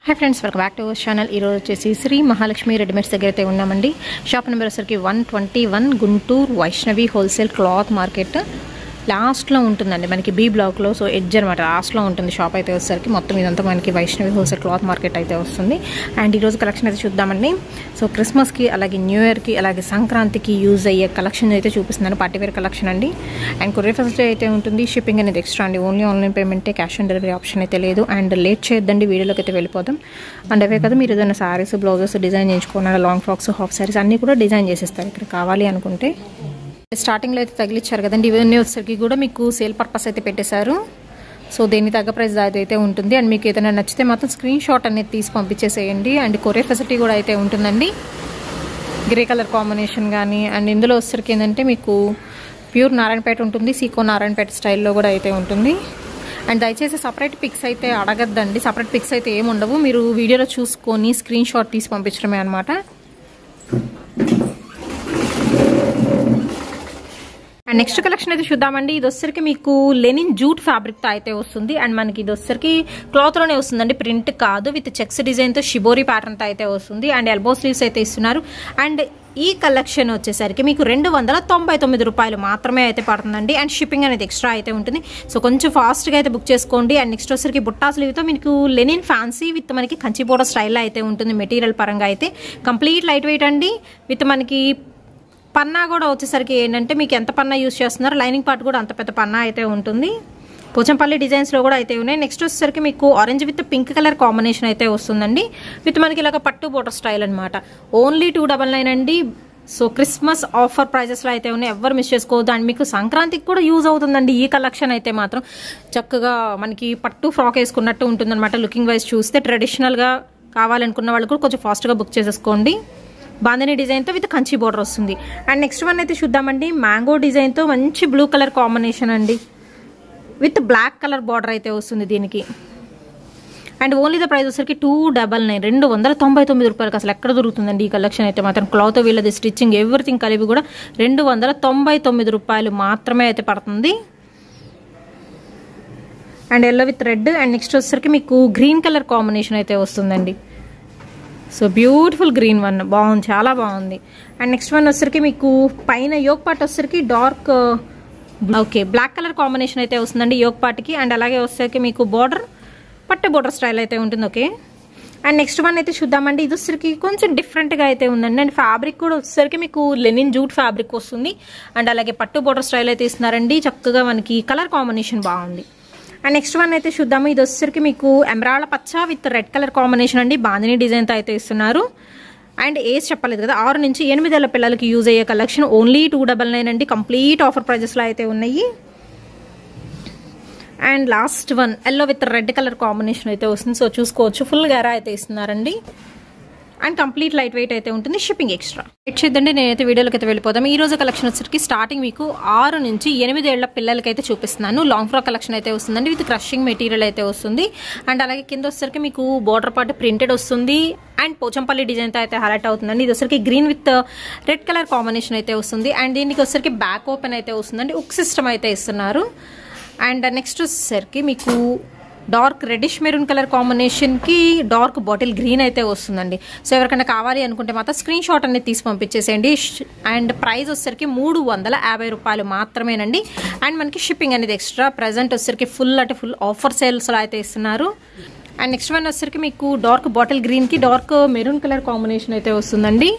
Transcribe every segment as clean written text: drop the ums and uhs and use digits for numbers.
Hi friends welcome back to our channel वच्चेसी Shri Mahalakshmi readymades దగ్గరైతే ఉన్నామండి షాప్ నెంబర్ వచ్చరికి 121 Guntur Vaishnavi wholesale cloth market last లో ఉంటుందండి మనకి బి బ్లాక్ లో సో ఎడ్జ్ అన్నమాట లాస్ట్ లో ఉంటుంది షాప్ అయితే వచ్చరికి మొత్తం ఇదంతా మనకి వైష్ణవి హోల్సేల్ క్లాత్ మార్కెట్ అయితే వస్తుంది అండ్ ఈ రోజు కలెక్షన్ అయితే చూద్దామండి సో క్రిస్మస్ కి అలాగే న్యూ ఇయర్ కి అలాగే సంక్రాంతికి యూజ్ అయ్యే కలెక్షన్ అయితే చూపిస్తున్నాను పార్టీ వేర్ కలెక్షన్ అండి అండ్ కొరియర్ ఫెసిలిటీ అయితే ఉంటుంది షిప్పింగ్ అనేది ఎక్స్ట్రా అండి ఓన్లీ ఆన్లైన్ పేమెంటే క్యాష్ ఆన్ డెలివరీ ఆప్షన్ అయితే లేదు అండ్ లేట్ చేయొద్దండి వీడియోలోకి అయితే వెళ్ళిపోదాం అండ్ అవే కదా మీరు ఏదైనా సారీస్ బ్లౌజెస్ డిజైన్ చేయించుకున్నారా లాంగ్ ఫ్రాక్స్ హాఫ్ సారీస్ అన్నీ కూడా డిజైన్ చేసేస్తారు ఇక్కడ కావాలి అనుకుంటే స్టార్టింగ్ లో అయితే తగిలిచ్చారు కదండి ఇవన్నీ వచ్చేసరికి కూడా మీకు సేల్ పర్పస్ అయితే పెట్టేశారు సో దేని తగ్గ ప్రైస్ అయితే ఉంటుంది అండ్ మీకు ఏదైనా నచ్చితే మాత్రం స్క్రీన్ షాట్ అనేది తీసి పంపించేసేయండి అండ్ కొరియర్ ఫెసిలిటీ కూడా అయితే ఉంటుందండి గ్రే కలర్ కాంబినేషన్ కానీ అండ్ ఇందులో వచ్చేసరికి ఏంటంటే మీకు ప్యూర్ నారాయణపేట ఉంటుంది సీకో నారాయణపేట స్టైల్లో కూడా అయితే ఉంటుంది అండ్ దయచేసి సపరేట్ పిక్స్ అయితే అడగద్దండి సపరేట్ పిక్స్ అయితే ఏమి ఉండవు మీరు వీడియోలో చూసుకొని స్క్రీన్ షాట్ తీసి పంపించడమే అనమాట అండ్ నెక్స్ట్ కలెక్షన్ అయితే చూద్దామండి ఇది వచ్చరికి మీకు లెనిన్ జూట్ ఫ్యాబ్రిక్ తో అయితే వస్తుంది అండ్ మనకి ఇది వచ్చరికి క్లాత్ లోనే వస్తుందండి ప్రింట్ కాదు విత్ చెక్స్ డిజైన్ తో షిబోరి ప్యాటర్న్ తో అయితే వస్తుంది అండ్ ఎల్బో స్లీవ్స్ అయితే ఇస్తున్నారు అండ్ ఈ కలెక్షన్ వచ్చేసరికి మీకు 299 రూపాయలు మాత్రమే అయితే పడుతుందండి అండ్ షిప్పింగ్ అనేది ఎక్స్ట్రా అయితే ఉంటుంది సో కొంచెం ఫాస్ట్గా అయితే బుక్ చేసుకోండి అండ్ నెక్స్ట్ వచ్చరికి బుట్టా స్లీవ్తో మీకు లెనిన్ ఫ్యాన్సీ విత్ మనకి కంచి బోర్డర్ స్టైల్లో అయితే ఉంటుంది మెటీరియల్ పరంగా అయితే కంప్లీట్ లైట్ వెయిట్ అండి విత్ మనకి పన్నా కూడా వచ్చేసరికి ఏంటంటే మీకు ఎంత పన్నా యూస్ చేస్తున్నారు లైనింగ్ పార్ట్ కూడా అంత పెద్ద పన్నా అయితే ఉంటుంది పోచంపల్లి డిజైన్స్లో కూడా అయితే ఉన్నాయి నెక్స్ట్ వచ్చేసరికి మీకు orange with pink colour combination అయితే వస్తుందండి విత్ మనకి ఇలాగ పట్టు బోర్డర్ స్టైల్ అనమాట ఓన్లీ 299 అండి సో క్రిస్మస్ ఆఫర్ ప్రైజెస్లో అయితే ఉన్నాయి ఎవరు మిస్ చేసుకోవద్దు అండ్ మీకు సంక్రాంతికి కూడా యూజ్ అవుతుందండి ఈ కలెక్షన్ అయితే మాత్రం చక్కగా మనకి పట్టు ఫ్రాక్ వేసుకున్నట్టు ఉంటుందన్నమాట లుకింగ్ వైజ్ చూస్తే ట్రెడిషనల్గా కావాలనుకున్న వాళ్ళు కూడా కొంచెం ఫాస్ట్గా బుక్ చేసేసుకోండి బాందని డిజైన్తో విత్ కంచి బోర్డర్ వస్తుంది అండ్ నెక్స్ట్ వన్ అయితే చూద్దామండి మ్యాంగో డిజైన్తో మంచి బ్లూ కలర్ కాంబినేషన్ అండి విత్ బ్లాక్ కలర్ బార్డర్ అయితే వస్తుంది దీనికి అండ్ ఓన్లీ ద ప్రైస్ వచ్చరికి 299 రూపాయలకి అసలు ఎక్కడ దొరుకుతుందండి ఈ కలెక్షన్ అయితే మాత్రం క్లాత్ వీళ్ళది స్టిచ్చింగ్ ఎవ్రీథింగ్ కలిపి కూడా 299 రూపాయలు మాత్రమే అయితే పడుతుంది and yellow with red and next వచ్చేసరికి మీకు గ్రీన్ కలర్ కాంబినేషన్ అయితే వస్తుందండి సో బ్యూటిఫుల్ గ్రీన్ వన్ బాగుంది చాలా బాగుంది అండ్ నెక్స్ట్ వన్ వచ్చరికి మీకు పైన యోగ్ పార్ట్ వచ్చరికి dark okay black colour combination అయితే వస్తుందండి యోగ్ పార్ట్కి అండ్ అలాగే వచ్చేసరికి మీకు బార్డర్ పట్టు బార్డర్ స్టైల్ అయితే ఉంటుంది ఓకే అండ్ నెక్స్ట్ వన్ అయితే చూద్దామండి ఇది వచ్చరికి కొంచెం డిఫరెంట్గా అయితే ఉందండి అండ్ ఫ్యాబ్రిక్ కూడా వచ్చేసరికి మీకు లెనిన్ జూట్ ఫ్యాబ్రిక్ వస్తుంది అండ్ అలాగే పట్టు బార్డర్ స్టైల్ అయితే ఇస్తున్నారండి చక్కగా మనకి కలర్ కాంబినేషన్ బాగుంది అండ్ నెక్స్ట్ వన్ అయితే చూద్దాము ఇది వచ్చేసరికి మీకు ఎమరాల్డ్ పచ్చ విత్ రెడ్ కలర్ కాంబినేషన్ అండి బాందిని డిజైన్తో అయితే ఇస్తున్నారు అండ్ ఏజ్ చెప్పలేదు కదా 6 నుంచి 8 ఏళ్ల పిల్లలకి యూజ్ అయ్యే కలెక్షన్ ఓన్లీ 299 అండి కంప్లీట్ ఆఫర్ ప్రైజెస్లో అయితే ఉన్నాయి and last one yellow with red colour combination అయితే వస్తుంది సో చూసుకోవచ్చు ఫుల్ గెరా అయితే ఇస్తున్నారండి అండ్ కంప్లీట్ లైట్ వెయిట్ అయితే ఉంటుంది షిప్పింగ్ ఎక్స్ట్రా వెయిట్ చేద్దండి నేనైతే వీడియోలోకి అయితే వెళ్ళిపోతాం ఈ రోజు కలెక్షన్ వచ్చరికి స్టార్టింగ్ మీకు 6 నుంచి 8 ఏళ్ల పిల్లలకి అయితే చూపిస్తున్నాను లాంగ్ ఫ్రాక్ కలెక్షన్ అయితే వస్తుందండి విత్ క్రషింగ్ మెటీరియల్ అయితే వస్తుంది అండ్ అలాగే కింద వచ్చరికి మీకు బోర్డర్ పార్ట్ ప్రింటెడ్ వస్తుంది అండ్ పోచంపల్లి డిజైన్తో అయితే హైలైట్ అవుతుందండి ఇది వచ్చరికి green with red colour combination అయితే వస్తుంది అండ్ దీనికి వచ్చరికి బ్యాక్ ఓపెన్ అయితే వస్తుందండి ఉక్ సిస్టమ్ అయితే ఇస్తున్నారు అండ్ నెక్స్ట్ వచ్చేసరికి మీకు డార్క్ రెడిష్ మెరూన్ కలర్ కాంబినేషన్కి డార్క్ బాటిల్ గ్రీన్ అయితే వస్తుందండి సో ఎవరికైనా కావాలి అనుకుంటే మాత్రం స్క్రీన్ షాట్ అనేది తీసి పంపించేసేయండి అండ్ ప్రైస్ వచ్చేసరికి 350 రూపాయలు మాత్రమేనండి అండ్ మనకి షిప్పింగ్ అనేది ఎక్స్ట్రా ప్రజెంట్ వచ్చేసరికి ఫుల్ ఆఫర్ సేల్స్లో అయితే ఇస్తున్నారు అండ్ నెక్స్ట్ వన్ వచ్చేసరికి మీకు డార్క్ బాటిల్ గ్రీన్కి డార్క్ మెరూన్ కలర్ కాంబినేషన్ అయితే వస్తుందండి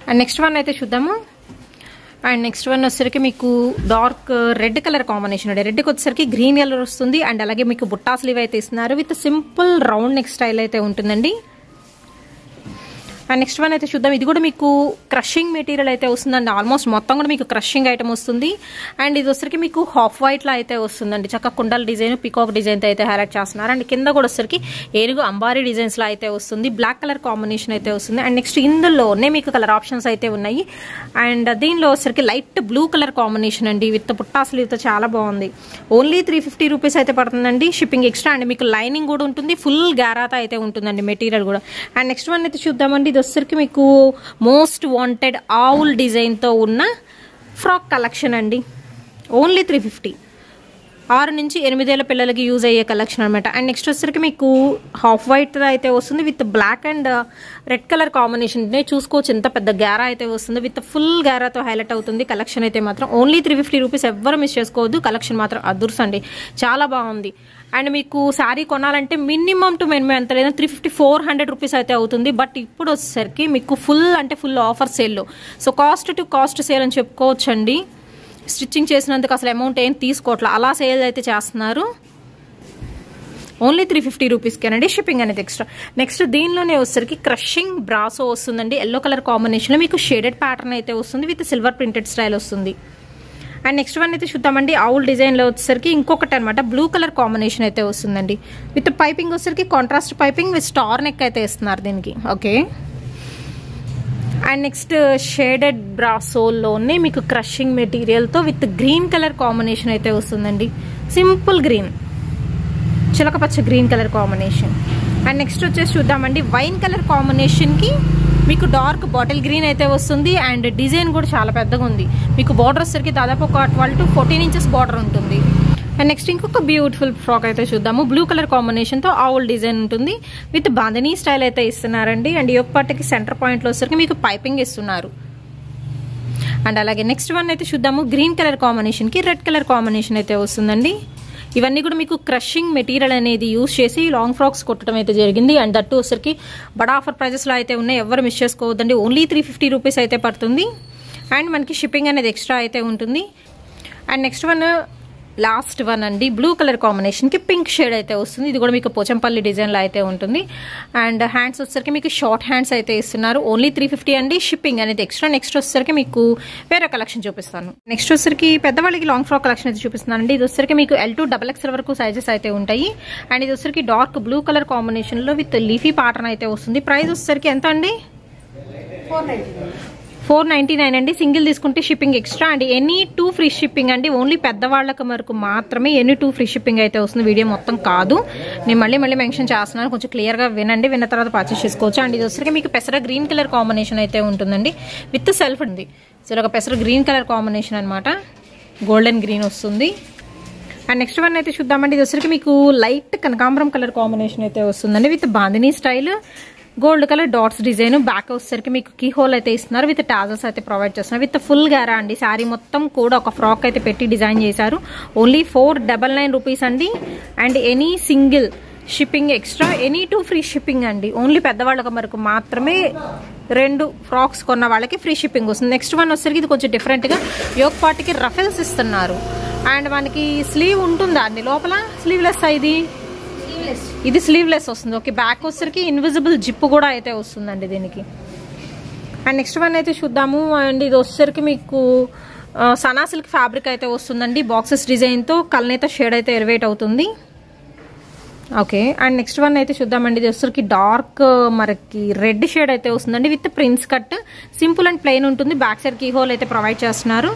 అండ్ నెక్స్ట్ వన్ అయితే చూద్దాము అండ్ నెక్స్ట్ వన్ వచ్చేసరికి మీకు డార్క్ రెడ్ కలర్ కాంబినేషన్ అండి రెడ్కి వచ్చేసరికి గ్రీన్ కలర్ వస్తుంది అండ్ అలాగే మీకు బుట్టా స్లీవ్ అయితే ఇస్తున్నారు with simple round neck style అయితే ఉంటుందండి అండ్ నెక్స్ట్ వన్ అయితే చూద్దాం ఇది కూడా మీకు క్రషింగ్ మెటీరియల్ అయితే వస్తుందండి ఆల్మోస్ట్ మొత్తం కూడా మీకు క్రషింగ్ ఐటమ్ వస్తుంది అండ్ ఇది వచ్చరికి మీకు హాఫ్ వైట్లో అయితే వస్తుందండి చక్కగా కుండల డిజైన్ పికాక్ డిజైన్తో అయితే హైలైట్ చేస్తున్నారు అండ్ కింద కూడా వచ్చరికి ఏనుగు అంబారీ డిజైన్స్లో అయితే వస్తుంది బ్లాక్ కలర్ కాంబినేషన్ అయితే వస్తుంది అండ్ నెక్స్ట్ ఇందులోనే మీకు కలర్ ఆప్షన్స్ అయితే ఉన్నాయి అండ్ దీనిలో వచ్చరికి లైట్ బ్లూ కలర్ కాంబినేషన్ అండి విత్ పుట్టా స్లీవ్తో చాలా బాగుంది ఓన్లీ 350 రూపీస్ అయితే పడుతుందండి షిప్పింగ్ ఎక్స్ట్రా అండ్ మీకు లైనింగ్ కూడా ఉంటుంది ఫుల్ గ్యారాతా అయితే ఉంటుందండి మెటీరియల్ కూడా అండ్ నెక్స్ట్ వన్ అయితే చూద్దామండి వచ్చరికి మీకు మోస్ట్ వాంటెడ్ ఆవుల్ డిజైన్తో ఉన్న ఫ్రాక్ కలెక్షన్ అండి ఓన్లీ 350 6 నుంచి 8 ఏళ్ల పిల్లలకి యూజ్ అయ్యే కలెక్షన్ అనమాట. అండ్ నెక్స్ట్ వచ్చేసరికి మీకు హాఫ్ వైట్ అయితే వస్తుంది with black and red colour combination. చూసుకోవచ్చు ఎంత పెద్ద గ్యారా అయితే వస్తుంది, విత్ ఫుల్ గ్యారాతో హైలైట్ అవుతుంది. కలెక్షన్ అయితే మాత్రం ఓన్లీ 350 రూపీస్. ఎవ్వరు మిస్ చేసుకోవద్దు. కలెక్షన్ మాత్రం అదుర్సండి, చాలా బాగుంది. అండ్ మీకు శారీ కొనాలంటే మినిమం టు మినిమం ఎంత లేదా 350-400 రూపీస్ అయితే అవుతుంది. బట్ ఇప్పుడు వచ్చేసరికి మీకు ఫుల్ అంటే ఫుల్ ఆఫర్ సేల్లో, so cost to cost sale అని చెప్పుకోవచ్చండి. స్టిచ్చింగ్ చేసినందుకు అసలు అమౌంట్ ఏం తీసుకోవట్లేదు, అలా సేల్ అయితే చేస్తున్నారు. ఓన్లీ 350 రూపీస్కేనండి, షిప్పింగ్ అనేది ఎక్స్ట్రా. నెక్స్ట్ దీనిలోనే వచ్చేసరికి క్రషింగ్ బ్రాసో వస్తుందండి. ఎల్లో కలర్ కాంబినేషన్లో మీకు షేడెడ్ ప్యాటర్న్ అయితే వస్తుంది విత్ సిల్వర్ ప్రింటెడ్ స్టైల్ వస్తుంది. అండ్ నెక్స్ట్ వన్ అయితే చూద్దామండి. ఆవుల్ డిజైన్లో వచ్చేసరికి ఇంకొకటి అనమాట, బ్లూ కలర్ కాంబినేషన్ అయితే వస్తుందండి. విత్ పైపింగ్ వచ్చేసరికి contrast piping with star neck అయితే ఇస్తున్నారు దీనికి. ఓకే. అండ్ నెక్స్ట్ షేడెడ్ బ్రాసోల్లోనే మీకు క్రషింగ్ మెటీరియల్తో విత్ గ్రీన్ కలర్ కాంబినేషన్ అయితే వస్తుందండి. సింపుల్ గ్రీన్, చిలకపచ్చ green colour combination. And next వచ్చేసి చూద్దామండి, వైన్ కలర్ కాంబినేషన్కి మీకు డార్క్ బాటిల్ గ్రీన్ అయితే వస్తుంది. అండ్ డిజైన్ కూడా చాలా పెద్దగా ఉంది. మీకు బార్డర్ వచ్చేసరికి దాదాపు ఒక 12 to 14 ఇంచెస్ బార్డర్ ఉంటుంది. అండ్ నెక్స్ట్ ఇంకొక బ్యూటిఫుల్ ఫ్రాక్ అయితే చూద్దాము. బ్లూ కలర్ కాంబినేషన్తో ఆవుల్ డిజైన్ ఉంటుంది విత్ బాంధనీ స్టైల్ అయితే ఇస్తున్నారండి. అండ్ ఈ యొక్క పార్ట్కి సెంటర్ పాయింట్లో వచ్చేసరికి మీకు పైపింగ్ ఇస్తున్నారు. అండ్ అలాగే నెక్స్ట్ వన్ అయితే చూద్దాము. గ్రీన్ కలర్ కాంబినేషన్కి రెడ్ కలర్ కాంబినేషన్ అయితే వస్తుందండి. ఇవన్నీ కూడా మీకు క్రషింగ్ మెటీరియల్ అనేది యూజ్ చేసి లాంగ్ ఫ్రాక్స్ కొట్టడం అయితే జరిగింది. అండ్ దట్టు వచ్చరికి బడా ఆఫర్ ప్రైజెస్లో అయితే ఉన్నాయి, ఎవరు మిస్ చేసుకోవద్దండి. ఓన్లీ 350 రూపీస్ అయితే పడుతుంది. అండ్ మనకి షిప్పింగ్ అనేది ఎక్స్ట్రా అయితే ఉంటుంది. And next one last one అండి, బ్లూ కలర్ కాంబినేషన్కి పింక్ షేడ్ అయితే వస్తుంది. ఇది కూడా మీకు పోచంపల్లి డిజైన్లో అయితే ఉంటుంది. అండ్ హ్యాండ్స్ వచ్చేసరికి మీకు షార్ట్ హ్యాండ్స్ అయితే ఇస్తున్నారు. ఓన్లీ 350 అండి, షిప్పింగ్ అనేది ఎక్స్ట్రా. నెక్స్ట్ వచ్చేసరికి మీకు వేరే కలెక్షన్ చూపిస్తాను. నెక్స్ట్ వచ్చేసరికి పెద్దవాళ్ళకి లాంగ్ ఫ్రాక్ కలెక్షన్ అయితే చూపిస్తున్నానండి. ఇది వచ్చేసరికి మీకు L2 XXL వరకు సైజెస్ అయితే ఉంటాయి. అండ్ ఇది వచ్చేసరికి డార్క్ బ్లూ కలర్ కాంబినేషన్లో విత్ లీఫీ ప్యాటర్న్ అయితే వస్తుంది. ప్రైస్ వచ్చేసరికి ఎంత అండి? 499 అండి. సింగిల్ తీసుకుంటే shipping extra. And any 2 free shipping అండి. ఓన్లీ పెద్దవాళ్ళకి వరకు మాత్రమే ఎనీ 2 ఫ్రీ షిప్పింగ్ అయితే వస్తుంది. వీడియో మొత్తం కాదు, నేను మళ్ళీ మెన్షన్ చేస్తున్నాను, కొంచెం క్లియర్గా వినండి. విన్న తర్వాత పర్చేస్ చేసుకోవచ్చు. అండ్ ఇది వచ్చరికి మీకు పెసర గ్రీన్ కలర్ కాంబినేషన్ అయితే ఉంటుందండి విత్ సెల్ఫ్ ఉంది. సో ఒక పెసర గ్రీన్ కలర్ కాంబినేషన్ అనమాట, గోల్డెన్ గ్రీన్ వస్తుంది. అండ్ నెక్స్ట్ వన్ అయితే చూద్దామండి. ఇది వచ్చరికి మీకు లైట్ కనకాంబరం కలర్ కాంబినేషన్ అయితే వస్తుందండి with bandhani style, gold colour dots design. Back వచ్చేసరికి మీకు కీ హోల్ అయితే ఇస్తున్నారు విత్ టాజల్స్ అయితే ప్రొవైడ్ చేస్తున్నారు విత్ ఫుల్ గారా అండి. శారీ మొత్తం కూడా ఒక ఫ్రాక్ అయితే పెట్టి డిజైన్ చేశారు. ఓన్లీ 499 రూపీస్ అండి. And any single shipping extra, any 2 free shipping అండి. ఓన్లీ పెద్దవాళ్ళకి వరకు మాత్రమే 2 ఫ్రాక్స్ కొన్న వాళ్ళకి ఫ్రీ షిప్పింగ్ వస్తుంది. నెక్స్ట్ వన్ వచ్చేసరికి ఇది కొంచెం డిఫరెంట్గా యోక్ పార్ట్కి రఫెల్స్ ఇస్తున్నారు. అండ్ మనకి స్లీవ్ ఉంటుందా అండి లోపల? స్లీవ్లెస్ ఇది ఇది స్లీవ్లెస్ వస్తుంది. ఓకే. బ్యాక్ వచ్చేసరికి ఇన్విజిబుల్ జిప్ కూడా అయితే వస్తుందండి దీనికి. అండ్ నెక్స్ట్ వన్ అయితే చూద్దాము. అండ్ ఇది వచ్చేసరికి మీకు సనా సిల్క్ ఫ్యాబ్రిక్ అయితే వస్తుందండి. బాక్సెస్ డిజైన్తో కల్నేత షేడ్ అయితే ఎలివేట్ అవుతుంది. ఓకే. అండ్ నెక్స్ట్ వన్ అయితే చూద్దామండి. ఇది వచ్చేసరికి డార్క్ మనకి రెడ్ షేడ్ అయితే వస్తుందండి with prince cut. Simple and plain ఉంటుంది. బ్యాక్ సైడ్ కీ హోల్ అయితే ప్రొవైడ్ చేస్తున్నారు.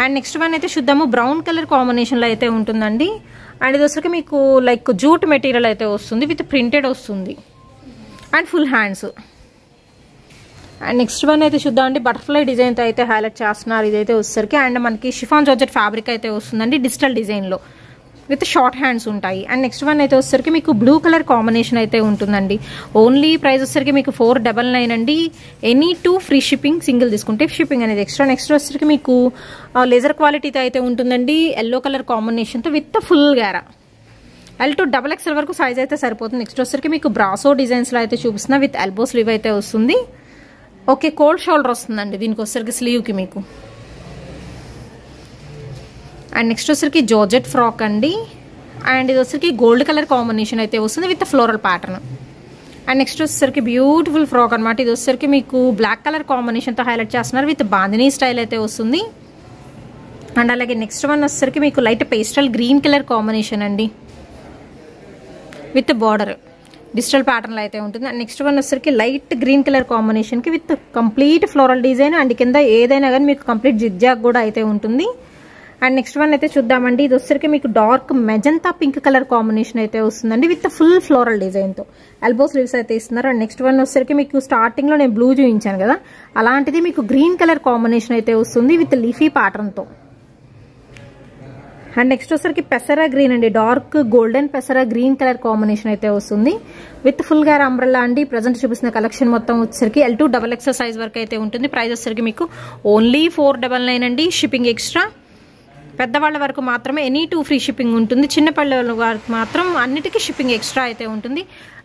అండ్ నెక్స్ట్ వన్ అయితే చూద్దాము. బ్రౌన్ కలర్ కాంబినేషన్లో అయితే ఉంటుందండి. అండ్ ఇది వచ్చరికి మీకు లైక్ జూట్ మెటీరియల్ అయితే వస్తుంది విత్ ప్రింటెడ్ వస్తుంది and full hands. And next one అయితే చూద్దామండి. బటర్ఫ్లై డిజైన్తో అయితే హైలైట్ చేస్తున్నారు ఇదైతే వచ్చేసరికి. అండ్ మనకి షిఫాన్ జార్జెట్ ఫ్యాబ్రిక్ అయితే వస్తుందండి డిజిటల్ డిజైన్లో విత్ షార్ట్ హ్యాండ్స్ ఉంటాయి. అండ్ నెక్స్ట్ వన్ అయితే వచ్చేసరికి మీకు బ్లూ కలర్ కాంబినేషన్ అయితే ఉంటుందండి. ఓన్లీ ప్రైస్ వచ్చేసరికి మీకు 499 అండి. ఎనీ 2 ఫ్రీ షిప్పింగ్, సింగిల్ తీసుకుంటే షిప్పింగ్ అనేది ఎక్స్ట్రా. నెక్స్ట్ వచ్చేసరికి మీకు లేజర్ క్వాలిటీతో అయితే ఉంటుందండి. ఎల్లో కలర్ కాంబినేషన్తో విత్ ఫుల్ గారా. L2 XXL వరకు సైజ్ అయితే సరిపోతుంది. నెక్స్ట్ వచ్చేసరికి మీకు బ్రాసో డిజైన్స్లో అయితే చూపిస్తున్నా విత్ ఎల్బో స్లీవ్ అయితే వస్తుంది. ఓకే. కోల్డ్ షోల్డర్ వస్తుందండి దీనికి వచ్చేసరికి స్లీవ్కి మీకు. అండ్ నెక్స్ట్ వచ్చరికి జార్జెట్ ఫ్రాక్ అండి. అండ్ ఇది వచ్చరికి గోల్డ్ కలర్ కాంబినేషన్ అయితే వస్తుంది with floral pattern. And next వచ్చేసరికి బ్యూటిఫుల్ ఫ్రాక్ అనమాట. ఇది వచ్చరికి మీకు బ్లాక్ కలర్ కాంబినేషన్తో హైలైట్ చేస్తున్నారు విత్ బాందినీ స్టైల్ అయితే వస్తుంది. అండ్ అలాగే నెక్స్ట్ వన్ వచ్చేసరికి మీకు light pastel green colour combination అండి విత్ బార్డర్ డిజిటల్ ప్యాటర్న్లో అయితే ఉంటుంది. అండ్ నెక్స్ట్ వన్ వచ్చేసరికి లైట్ గ్రీన్ కలర్ కాంబినేషన్కి with complete floral design. And కింద ఏదైనా కానీ మీకు కంప్లీట్ జిగ్జాగ్ కూడా అయితే ఉంటుంది. అండ్ నెక్స్ట్ వన్ అయితే చూద్దామండి. ఇది వచ్చేసరికి మీకు dark magenta pink colour combination అయితే వస్తుందండి విత్ ఫుల్ ఫ్లోరల్ డిజైన్తో ఎల్బో స్లీవ్స్ అయితే ఇస్తున్నారు. అండ్ నెక్స్ట్ వన్ వచ్చేసరికి మీకు స్టార్టింగ్లో నేను బ్లూ చూపించాను కదా, అలాంటిది మీకు గ్రీన్ కలర్ కాంబినేషన్ అయితే వస్తుంది విత్ లీఫీ ప్యాటర్న్తో. అండ్ నెక్స్ట్ వచ్చరికి పెసరా గ్రీన్ అండి, డార్క్ గోల్డెన్ పెసరా గ్రీన్ కలర్ కాంబినేషన్ అయితే వస్తుంది విత్ ఫుల్ గేర్ అంబ్రెల్లా అండి. ప్రజెంట్ చూపిస్తున్న కలెక్షన్ మొత్తం వచ్చరికి L2 XXL సైజ్ వరకు అయితే ఉంటుంది. ప్రైస్ వచ్చరికి మీకు ఓన్లీ 499 అండి, షిప్పింగ్ ఎక్స్ట్రా. పెద్దవాళ్ళ వరకు మాత్రమే ఎనీ 2 ఫ్రీ షిప్పింగ్ ఉంటుంది. చిన్నపిల్లల వరకు మాత్రం అన్నిటికీ షిప్పింగ్ ఎక్స్ట్రా అయితే ఉంటుంది.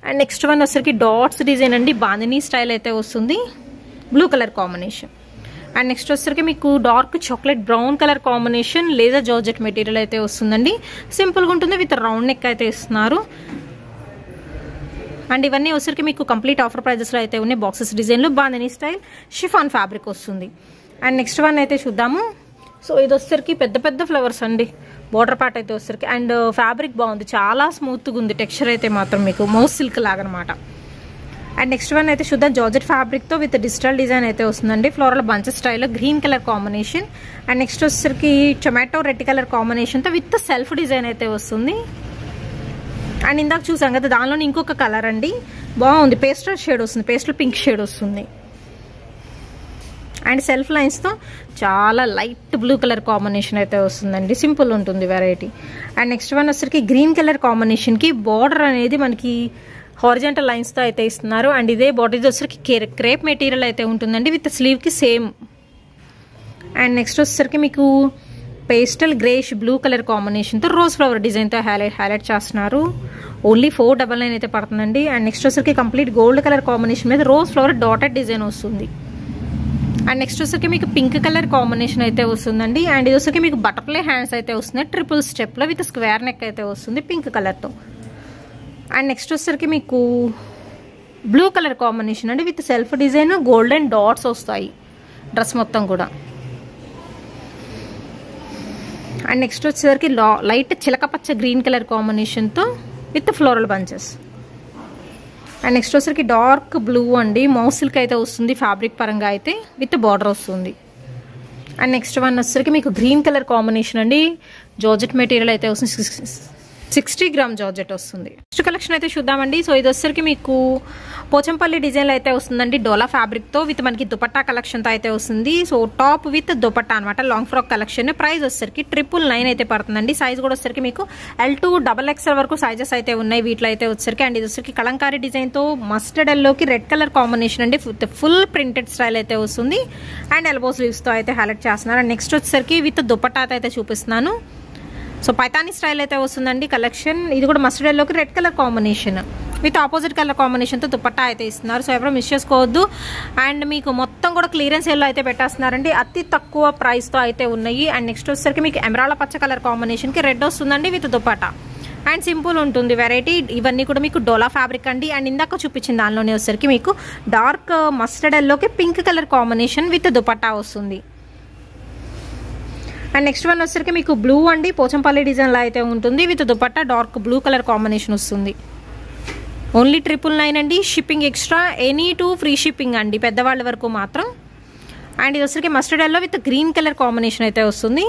అండ్ నెక్స్ట్ వన్ వచ్చరికి డాట్స్ డిజైన్ అండి, బాందినీ స్టైల్ అయితే వస్తుంది, blue colour combination. And next వచ్చరికి మీకు dark chocolate brown colour combination laser georgette material అయితే వస్తుందండి. సింపుల్గా ఉంటుంది విత్ రౌండ్ నెక్ అయితే ఇస్తున్నారు. అండ్ ఇవన్నీ వచ్చరికి మీకు కంప్లీట్ ఆఫర్ ప్రైజెస్లో అయితే ఉన్నాయి. బాక్సెస్ డిజైన్లు బాందినీ స్టైల్ షిఫాన్ ఫ్యాబ్రిక్ వస్తుంది. అండ్ నెక్స్ట్ వన్ అయితే చూద్దాము. సో ఇది వచ్చరికి పెద్ద పెద్ద ఫ్లవర్స్ అండి, బోర్డర్ పార్ట్ అయితే వచ్చరికి. అండ్ ఫ్యాబ్రిక్ బాగుంది, చాలా స్మూత్గా ఉంది. టెక్స్చర్ అయితే మాత్రం మీకు మౌస్ సిల్క్ లాగా అనమాట. అండ్ నెక్స్ట్ వన్ అయితే చూద్దాం. జార్జెట్ ఫ్యాబ్రిక్తో విత్ డిజిటల్ డిజైన్ అయితే వస్తుందండి, ఫ్లోరల్ బంచెస్ స్టైల్లో green colour combination. And next వచ్చరికి టొమాటో రెడ్ కలర్ కాంబినేషన్తో విత్ సెల్ఫ్ డిజైన్ అయితే వస్తుంది. అండ్ ఇందాక చూసాం కదా దానిలోనే ఇంకొక కలర్ అండి, బాగుంది, పేస్టల్ షేడ్ వస్తుంది, పేస్టల్ పింక్ షేడ్ వస్తుంది. అండ్ సెల్ఫ్ లైన్స్తో చాలా లైట్ బ్లూ కలర్ కాంబినేషన్ అయితే వస్తుందండి, సింపుల్ ఉంటుంది వెరైటీ. అండ్ నెక్స్ట్ వన్ వచ్చరికి గ్రీన్ కలర్ కాంబినేషన్కి బార్డర్ అనేది మనకి హారిజాంటల్ లైన్స్తో అయితే ఇస్తున్నారు. అండ్ ఇదే బాడీ వచ్చరికి క్రేప్ మెటీరియల్ అయితే ఉంటుందండి విత్ స్లీవ్కి సేమ్. అండ్ నెక్స్ట్ వచ్చేసరికి మీకు పేస్టల్ గ్రేష్ బ్లూ కలర్ కాంబినేషన్తో రోజ్ ఫ్లవర్ డిజైన్తో హైలైట్ చేస్తున్నారు. ఓన్లీ 499 అయితే పడుతుందండి. అండ్ నెక్స్ట్ వచ్చరికి కంప్లీట్ గోల్డ్ కలర్ కాంబినేషన్ మీద రోజ్ ఫ్లవర్ డాటెడ్ డిజైన్ వస్తుంది. అండ్ నెక్స్ట్ వచ్చరికి మీకు పింక్ కలర్ కాంబినేషన్ అయితే వస్తుందండి. అండ్ ఇది వచ్చరికి మీకు బటర్ఫ్లై హ్యాండ్స్ అయితే వస్తున్నాయి, ట్రిపుల్ స్టెప్లో విత్ స్క్వేర్ నెక్ అయితే వస్తుంది పింక్ కలర్తో. అండ్ నెక్స్ట్ వచ్చరికి మీకు బ్లూ కలర్ కాంబినేషన్ అండి with self design, golden dots వస్తాయి డ్రెస్ మొత్తం కూడా. అండ్ నెక్స్ట్ వచ్చేసరికి లైట్ చిలకపచ్చ గ్రీన్ కలర్ కాంబినేషన్తో with floral bunches. And next వచ్చేసరికి డార్క్ బ్లూ అండి, మౌస్ సిల్క్ అయితే వస్తుంది ఫ్యాబ్రిక్ పరంగా అయితే విత్ బార్డర్ వస్తుంది. అండ్ నెక్స్ట్ వన్ వచ్చేసరికి మీకు గ్రీన్ కలర్ కాంబినేషన్ అండి, జార్జెట్ మెటీరియల్ అయితే వస్తుంది, 60 గ్రామ్ జార్జెట్ వస్తుంది. నెక్స్ట్ కలెక్షన్ అయితే చూద్దామండి. సో ఇది వచ్చేసరికి మీకు పోచంపల్లి డిజైన్లో అయితే వస్తుందండి, డోలా ఫ్యాబ్రిక్తో విత్ మనకి దుపట్టా కలెక్షన్తో అయితే వస్తుంది. సో టాప్ విత్ దుపట్టా అనమాట, లాంగ్ ఫ్రాక్ కలెక్షన్. ప్రైస్ వచ్చేసరికి 999 అయితే పడుతుందండి. సైజ్ కూడా వచ్చేసరికి మీకు L2 XXL వరకు సైజెస్ అయితే ఉన్నాయి వీటిలో అయితే వచ్చేసరికి. అండ్ ఇది వచ్చేసరికి కలంకారీ డిజైన్తో మస్టర్డ్ ఎల్లోకి రెడ్ కలర్ కాంబినేషన్ అండి, ఫుల్ ప్రింటెడ్ స్టైల్ అయితే వస్తుంది. అండ్ ఎల్బో స్లీవ్స్తో అయితే హైలైట్ చేస్తున్నారు. అండ్ నెక్స్ట్ వచ్చేసరికి విత్ దుపట్టా అయితే చూపిస్తున్నాను. సో పైతానీ స్టైల్ అయితే వస్తుందండి కలెక్షన్. ఇది కూడా మస్టర్డ్ ఎల్లోకి red colour combination with opposite colour కాంబినేషన్తో దుపట్టా అయితే ఇస్తున్నారు. సో ఎవరో మిస్ చేసుకోవద్దు. అండ్ మీకు మొత్తం కూడా క్లియరెన్స్ సేల్లో అయితే పెట్టేస్తున్నారండి, అతి తక్కువ ప్రైస్తో అయితే ఉన్నాయి. అండ్ నెక్స్ట్ వచ్చేసరికి మీకు ఎమరాల్డ్ పచ్చ కలర్ కాంబినేషన్కి రెడ్ వస్తుందండి విత్ దుపట్టా. అండ్ సింపుల్ ఉంటుంది వెరైటీ. ఇవన్నీ కూడా మీకు డోలా ఫ్యాబ్రిక్ అండి. అండ్ ఇందాక చూపించిన దానిలోనే వచ్చేసరికి మీకు డార్క్ మస్టర్డ్ ఎల్లోకి pink colour combination with dupatta వస్తుంది. అండ్ నెక్స్ట్ వన్ వచ్చేసరికి మీకు బ్లూ అండి, పోచంపల్లి డిజైన్లో అయితే ఉంటుంది with dupatta dark blue colour combination వస్తుంది. ఓన్లీ 999 అండి, shipping extra, any 2 free shipping అండి పెద్దవాళ్ళ వరకు మాత్రం. అండ్ ఇది వచ్చేసరికి mustard yellow with green colour combination అయితే వస్తుంది.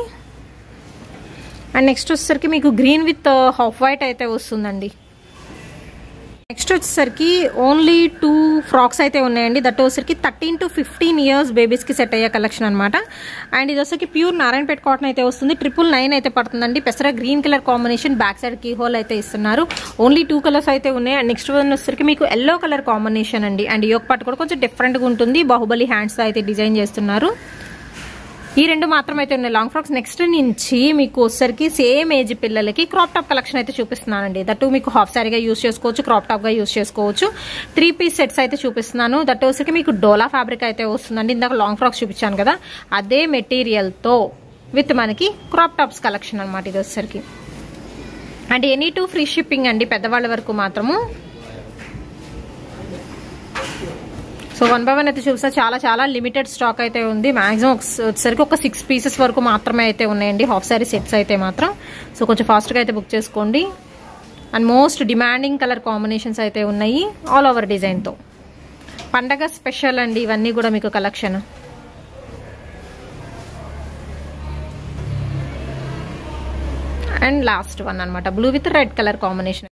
అండ్ నెక్స్ట్ వచ్చేసరికి మీకు గ్రీన్ విత్ హాఫ్ వైట్ అయితే వస్తుందండి. నెక్స్ట్ వచ్చేసరికి ఓన్లీ 2 ఫ్రాక్స్ అయితే ఉన్నాయండి. దట్ వచ్చేసరికి 13 to 15 ఇయర్స్ బేబీస్కి సెట్ అయ్యే కలెక్షన్ అనమాట. అండ్ ఇది వచ్చేసరికి ప్యూర్ నారాయణపేట కాటన్ అయితే వస్తుంది, 999 అయితే పడుతుందండి. పెసరా green colour combination, back side key hole అయితే ఇస్తున్నారు. ఓన్లీ 2 కలర్స్ అయితే ఉన్నాయి. అండ్ నెక్స్ట్ వన్ వచ్చేసరికి మీకు ఎల్లో కలర్ కాంబినేషన్ అండి. అండ్ యోక్ పార్ట్ కూడా కొంచెం డిఫరెంట్గా ఉంటుంది, బాహుబలి హ్యాండ్స్ అయితే డిజైన్ చేస్తున్నారు. ఈ రెండు మాత్రం అయితే ఉన్నాయి లాంగ్ ఫ్రాక్స్. నెక్స్ట్ నుంచి మీకు వచ్చేసరికి సేమ్ ఏజ్ పిల్లలకి క్రాప్ టాప్ కలెక్షన్ అయితే చూపిస్తున్నానండి. దట్టు మీకు హాఫ్ సారీగా యూస్ చేసుకోవచ్చు, క్రాప్ టాప్గా యూస్ చేసుకోవచ్చు. 3 పీస్ సెట్స్ అయితే చూపిస్తున్నాను. దట్టు వచ్చేసరికి మీకు డోలా ఫ్యాబ్రిక్ అయితే వస్తుందండి. ఇందాక లాంగ్ ఫ్రాక్స్ చూపించాను కదా, అదే మెటీరియల్తో విత్ మనకి క్రాప్ టాప్స్ కలెక్షన్ అనమాట ఇది వచ్చేసరికి. అండ్ ఎనీ 2 ఫ్రీ షిప్పింగ్ అండి పెద్దవాళ్ళ వరకు మాత్రము. సో 1 by 1 అయితే చూపిస్తా, చాలా లిమిటెడ్ స్టాక్ అయితే ఉంది. మాక్సిమం వచ్చేసరికి ఒక 6 పీసెస్ వరకు మాత్రమే అయితే ఉన్నాయండి హాఫ్ సారీ సెట్స్ అయితే మాత్రం. సో కొంచెం ఫాస్ట్గా అయితే బుక్ చేసుకోండి. And most demanding colour combinations అయితే ఉన్నాయి ఆల్ ఓవర్ డిజైన్తో. పండగ స్పెషల్ అండి ఇవన్నీ కూడా మీకు కలెక్షన్. అండ్ లాస్ట్ వన్ అనమాట, blue with red colour combination.